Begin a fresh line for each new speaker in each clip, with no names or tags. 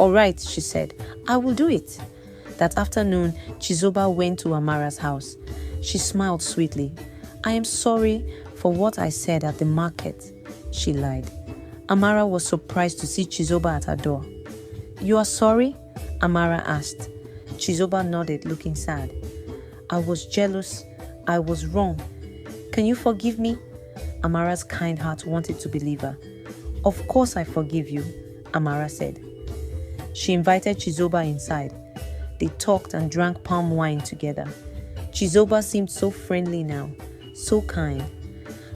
All right, she said. I will do it. That afternoon, Chizoba went to Amara's house. She smiled sweetly. I am sorry for what I said at the market, she lied. Amara was surprised to see Chizoba at her door. You are sorry? Amara asked. Chizoba nodded, looking sad. I was jealous. I was wrong. Can you forgive me? Amara's kind heart wanted to believe her. Of course I forgive you, Amara said. She invited Chizoba inside. They talked and drank palm wine together. Chizoba seemed so friendly now, so kind.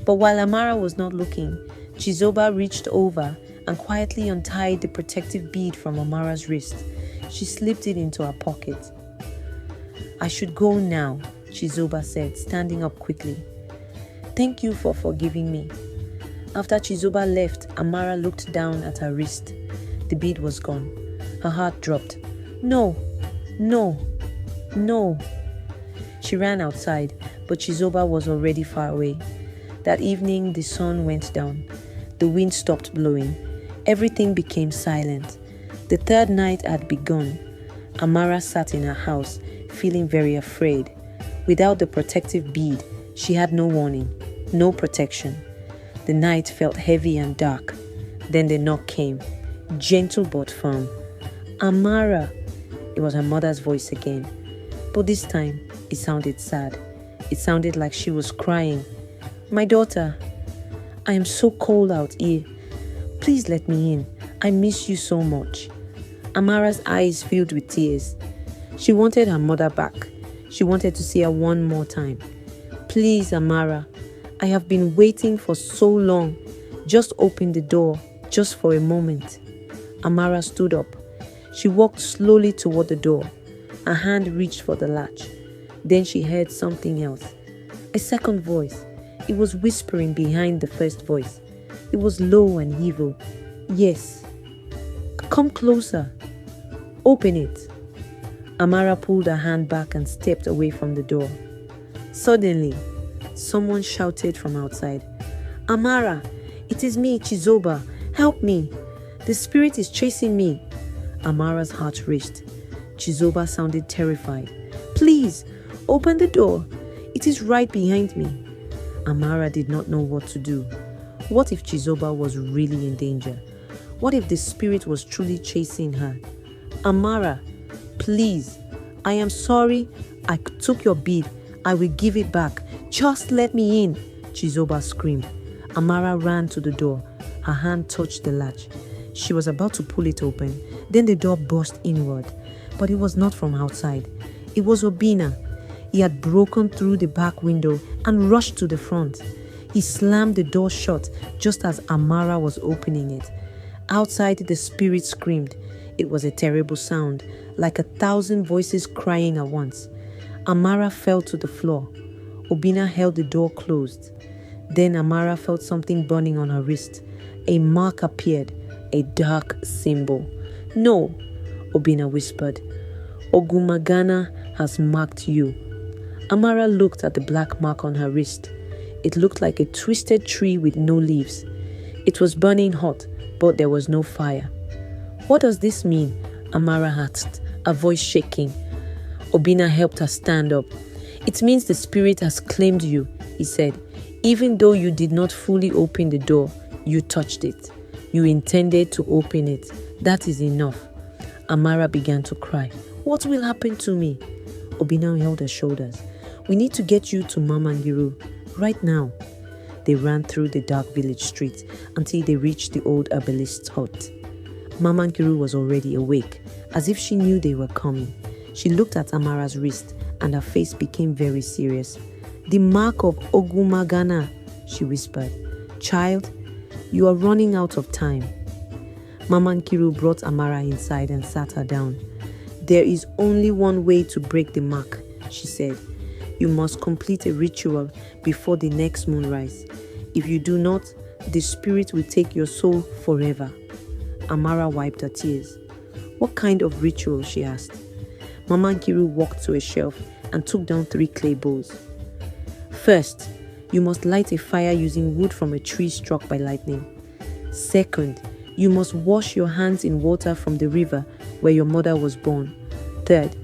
But while Amara was not looking, Chizoba reached over and quietly untied the protective bead from Amara's wrist. She slipped it into her pocket. I should go now, Chizoba said, standing up quickly. Thank you for forgiving me. After Chizoba left, Amara looked down at her wrist. The bead was gone. Her heart dropped. No. She ran outside, but Chizoba was already far away. That evening, the sun went down. The wind stopped blowing. Everything became silent. The third night had begun. Amara sat in her house, feeling very afraid. Without the protective bead, she had no warning, no protection. The night felt heavy and dark. Then the knock came, gentle but firm. Amara! It was her mother's voice again. But this time, it sounded sad. It sounded like she was crying. My daughter, I am so cold out here. Please let me in. I miss you so much. Amara's eyes filled with tears. She wanted her mother back. She wanted to see her one more time. Please, Amara, I have been waiting for so long. Just open the door, just for a moment. Amara stood up. She walked slowly toward the door. Her hand reached for the latch. Then she heard something else. A second voice. It was whispering behind the first voice. It was low and evil. Yes. Come closer. Open it. Amara pulled her hand back and stepped away from the door. Suddenly, someone shouted from outside. Amara, it is me, Chizoba. Help me. The spirit is chasing me. Amara's heart raced. Chizoba sounded terrified. Please, open the door. It is right behind me. Amara did not know what to do. What if Chizoba was really in danger? What if the spirit was truly chasing her? Amara, please, I am sorry. I took your bead. I will give it back. Just let me in, Chizoba screamed. Amara ran to the door. Her hand touched the latch. She was about to pull it open. Then the door burst inward. But it was not from outside. It was Obina. He had broken through the back window and rushed to the front. He slammed the door shut just as Amara was opening it. Outside, the spirit screamed. It was a terrible sound, like 1,000 voices crying at once. Amara fell to the floor. Obina held the door closed. Then Amara felt something burning on her wrist. A mark appeared, a dark symbol. No, Obina whispered. Ogumagana has marked you. Amara looked at the black mark on her wrist. It looked like a twisted tree with no leaves. It was burning hot, but there was no fire. What does this mean? Amara asked, her voice shaking. Obina helped her stand up. It means the spirit has claimed you, he said. Even though you did not fully open the door, you touched it. You intended to open it. That is enough. Amara began to cry. What will happen to me? Obina held her shoulders. We need to get you to Mamangiru right now. They ran through the dark village streets until they reached the old herbalist's hut. Mamangiru was already awake, as if she knew they were coming. She looked at Amara's wrist and her face became very serious. The mark of Ogumagana, she whispered. Child, you are running out of time. Mamangiru brought Amara inside and sat her down. There is only one way to break the mark, she said. You must complete a ritual before the next moonrise. If you do not, the spirit will take your soul forever. Amara wiped her tears. What kind of ritual? She asked. Mamangiru walked to a shelf and took down 3 clay bowls. First, you must light a fire using wood from a tree struck by lightning. Second, You must wash your hands in water from the river where your mother was born. Third,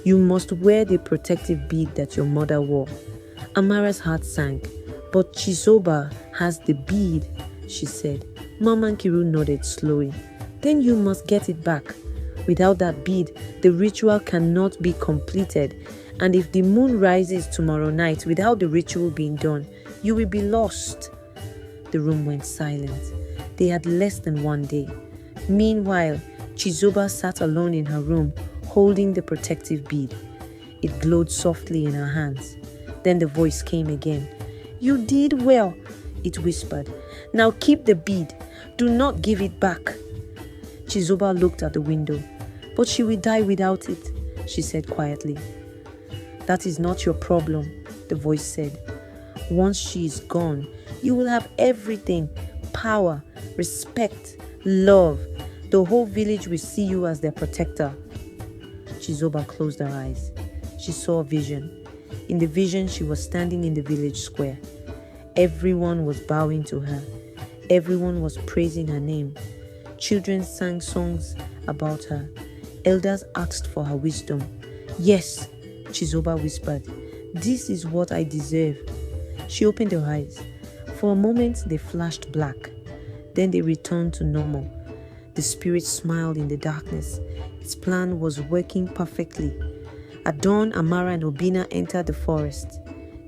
you must wear the protective bead that your mother wore. Amara's heart sank. But Chizoba has the bead, she said. Mama Nkiru nodded slowly. Then you must get it back. Without that bead, the ritual cannot be completed. And if the moon rises tomorrow night without the ritual being done, you will be lost. The room went silent. They had less than one day. Meanwhile, Chizoba sat alone in her room, holding the protective bead. It glowed softly in her hands. Then the voice came again. You did well, it whispered. Now keep the bead. Do not give it back. Chizoba looked at the window. But she will die without it, she said quietly. That is not your problem, the voice said. Once she is gone, you will have everything. Power, respect, love. The whole village will see you as their protector. Chizoba closed her eyes. She saw a vision. In the vision, she was standing in the village square. Everyone was bowing to her. Everyone was praising her name. Children sang songs about her. Elders asked for her wisdom. Yes, Chizoba whispered. This is what I deserve. She opened her eyes. For a moment, they flashed black. Then they returned to normal. The spirit smiled in the darkness. Its plan was working perfectly. At dawn, Amara and Obina entered the forest.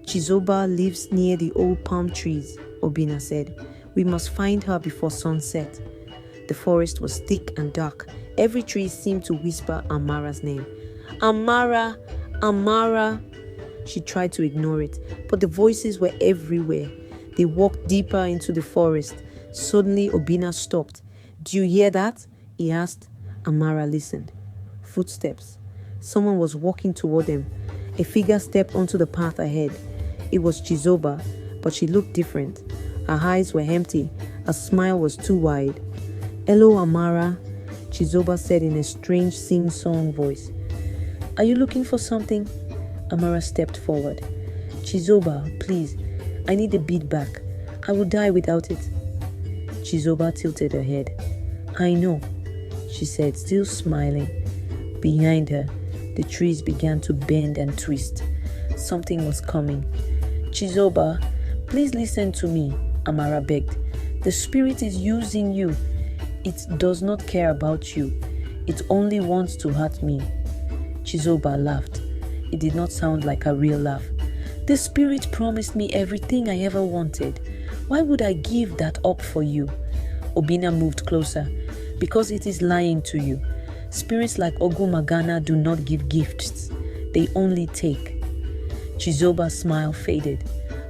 Chizoba lives near the old palm trees, Obina said. We must find her before sunset. The forest was thick and dark. Every tree seemed to whisper Amara's name. Amara, Amara. She tried to ignore it, but the voices were everywhere. They walked deeper into the forest. Suddenly, Obina stopped. Do you hear that? He asked. Amara listened. Footsteps. Someone was walking toward them. A figure stepped onto the path ahead. It was Chizoba, but she looked different. Her eyes were empty. Her smile was too wide. Hello, Amara, Chizoba said in a strange sing-song voice. Are you looking for something? Amara stepped forward. Chizoba, please, I need the bead back. I will die without it. Chizoba tilted her head. I know, she said, still smiling. Behind her, the trees began to bend and twist. Something was coming. Chizoba, please listen to me, Amara begged. The spirit is using you. It does not care about you. It only wants to hurt me. Chizoba laughed. It did not sound like a real laugh. The spirit promised me everything I ever wanted. Why would I give that up for you? Obina moved closer. Because it is lying to you. Spirits like Ogumagana do not give gifts. They only take. Chizoba's smile faded.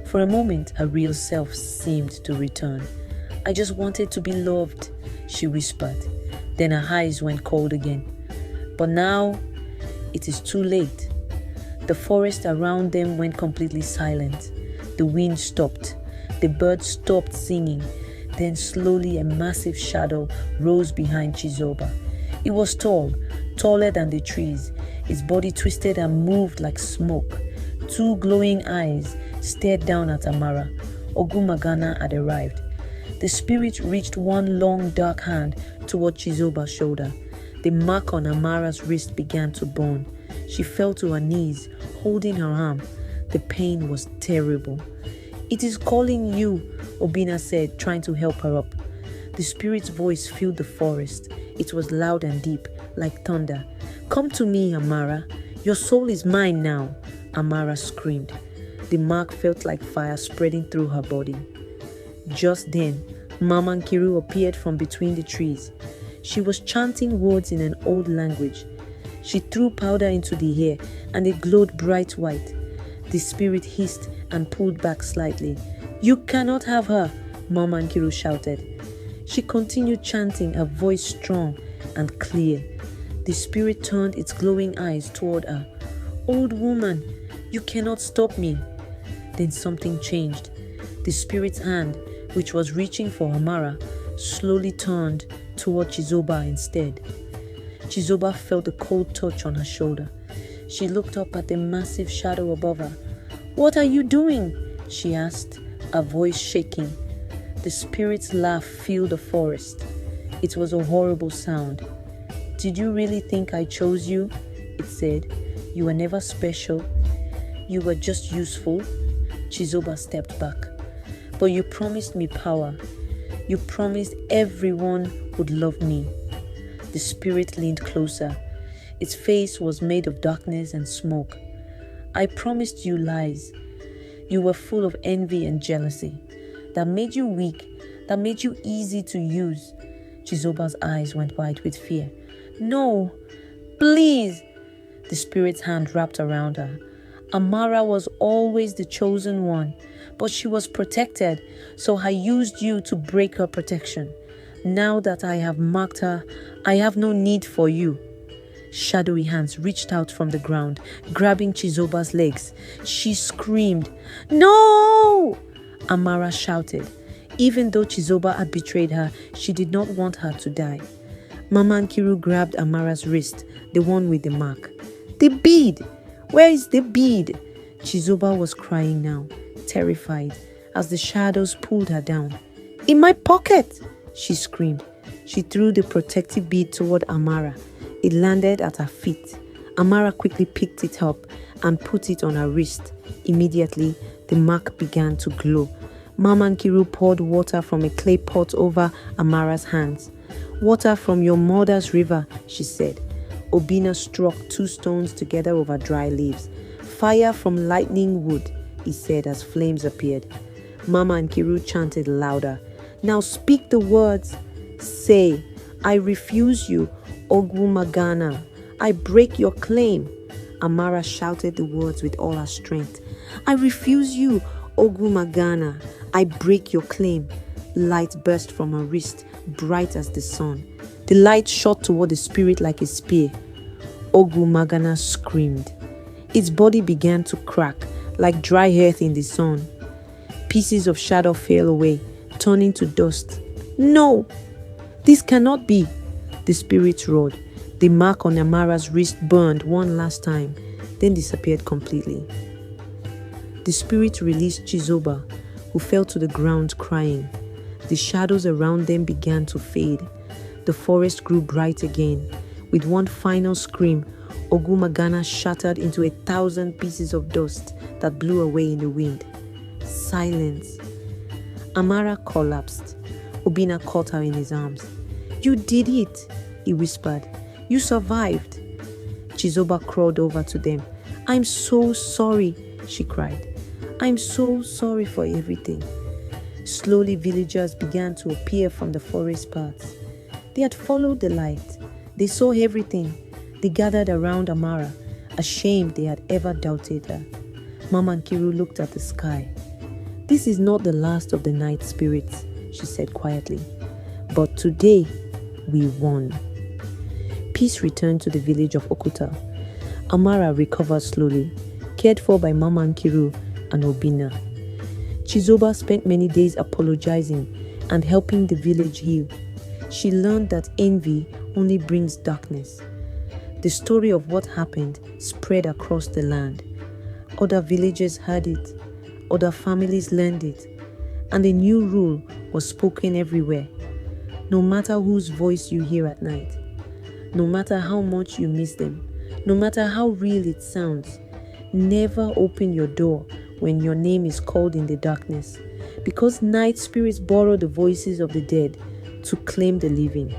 For a moment, her real self seemed to return. I just wanted to be loved, she whispered. Then her eyes went cold again. But now, it is too late. The forest around them went completely silent. The wind stopped. The birds stopped singing. Then slowly a massive shadow rose behind Chizoba. It was tall, taller than the trees. Its body twisted and moved like smoke. Two glowing eyes stared down at Amara. Ogumagana had arrived. The spirit reached one long dark hand toward Chizoba's shoulder. The mark on Amara's wrist began to burn. She fell to her knees, holding her arm. The pain was terrible. It is calling you, Obina said, trying to help her up. The spirit's voice filled the forest. It was loud and deep, like thunder. Come to me, Amara. Your soul is mine now, Amara screamed. The mark felt like fire spreading through her body. Just then, Mama Nkiru appeared from between the trees. She was chanting words in an old language. She threw powder into the air and it glowed bright white. The spirit hissed and pulled back slightly. You cannot have her, Mama Nkiru shouted. She continued chanting, her voice strong and clear. The spirit turned its glowing eyes toward her. Old woman, you cannot stop me. Then something changed. The spirit's hand, which was reaching for Amara, slowly turned toward Chizoba instead. Chizoba felt a cold touch on her shoulder. She looked up at the massive shadow above her. What are you doing? She asked, her voice shaking. The spirit's laugh filled the forest. It was a horrible sound. "Did you really think I chose you?" it said. "You were never special. You were just useful." Chizoba stepped back. "But you promised me power. You promised everyone would love me." The spirit leaned closer. Its face was made of darkness and smoke. "I promised you lies. You were full of envy and jealousy. That made you weak. That made you easy to use." Chizoba's eyes went wide with fear. "No, please." The spirit's hand wrapped around her. "Amara was always the chosen one, but she was protected, so I used you to break her protection. Now that I have marked her, I have no need for you." Shadowy hands reached out from the ground, grabbing Chizoba's legs. She screamed, "No!" Amara shouted. Even though Chizoba had betrayed her, she did not want her to die. Mama Nkiru grabbed Amara's wrist, the one with the mark. "The bead! Where is the bead?" Chizoba was crying now, terrified, as the shadows pulled her down. "In my pocket!" she screamed. She threw the protective bead toward Amara. It landed at her feet. Amara quickly picked it up and put it on her wrist. Immediately, the mark began to glow. Mama Nkiru poured water from a clay pot over Amara's hands. "Water from your mother's river," she said. Obina struck 2 stones together over dry leaves. "Fire from lightning wood," he said as flames appeared. Mama Nkiru chanted louder. "Now speak the words. Say, 'I refuse you, Ogwu Magana. I break your claim.'" Amara shouted the words with all her strength. "I refuse you, Ogwu Magana. I break your claim." Light burst from her wrist, bright as the sun. The light shot toward the spirit like a spear. Ogwu Magana screamed. Its body began to crack like dry earth in the sun. Pieces of shadow fell away, turning to dust. "No! This cannot be!" the spirit roared. The mark on Amara's wrist burned one last time, then disappeared completely. The spirit released Chizoba, who fell to the ground crying. The shadows around them began to fade. The forest grew bright again. With one final scream, Ogwu Magana shattered into 1,000 pieces of dust that blew away in the wind. Silence. Amara collapsed. Obina caught her in his arms. "You did it," he whispered. "You survived." Chizoba crawled over to them. "I'm so sorry," she cried. "I'm so sorry for everything." Slowly, villagers began to appear from the forest paths. They had followed the light. They saw everything. They gathered around Amara, ashamed they had ever doubted her. Mama Nkiru looked at the sky. "This is not the last of the night spirits," she said quietly. "But today, we won." Peace returned to the village of Okuta. Amara recovered slowly, cared for by Mama Nkiru and Obina. Chizoba spent many days apologizing and helping the village heal. She learned that envy only brings darkness. The story of what happened spread across the land. Other villages heard it, other families learned it, and a new rule was spoken everywhere. No matter whose voice you hear at night, no matter how much you miss them, no matter how real it sounds, never open your door when your name is called in the darkness, because night spirits borrow the voices of the dead to claim the living.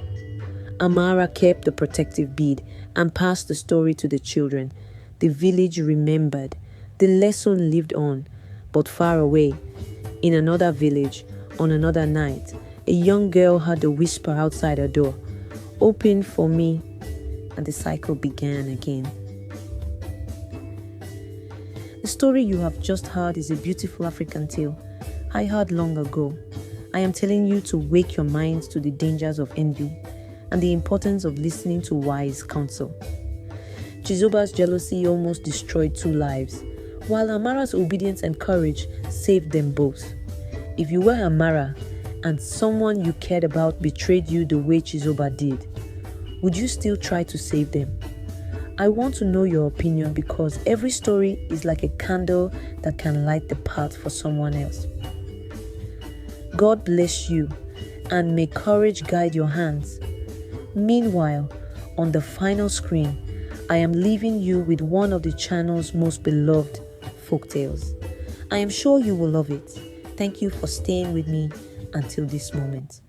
Amara kept the protective bead and passed the story to the children. The village remembered. The lesson lived on, but far away. In another village, on another night, a young girl heard a whisper outside her door. "Open for me," and the cycle began again. The story you have just heard is a beautiful African tale I heard long ago. I am telling you to wake your minds to the dangers of envy and the importance of listening to wise counsel. Chizoba's jealousy almost destroyed 2 lives, while Amara's obedience and courage saved them both. If you were Amara and someone you cared about betrayed you the way Chizoba did, would you still try to save them? I want to know your opinion, because every story is like a candle that can light the path for someone else. God bless you, and may courage guide your hands. Meanwhile, on the final screen, I am leaving you with one of the channel's most beloved folktales. I am sure you will love it. Thank you for staying with me until this moment.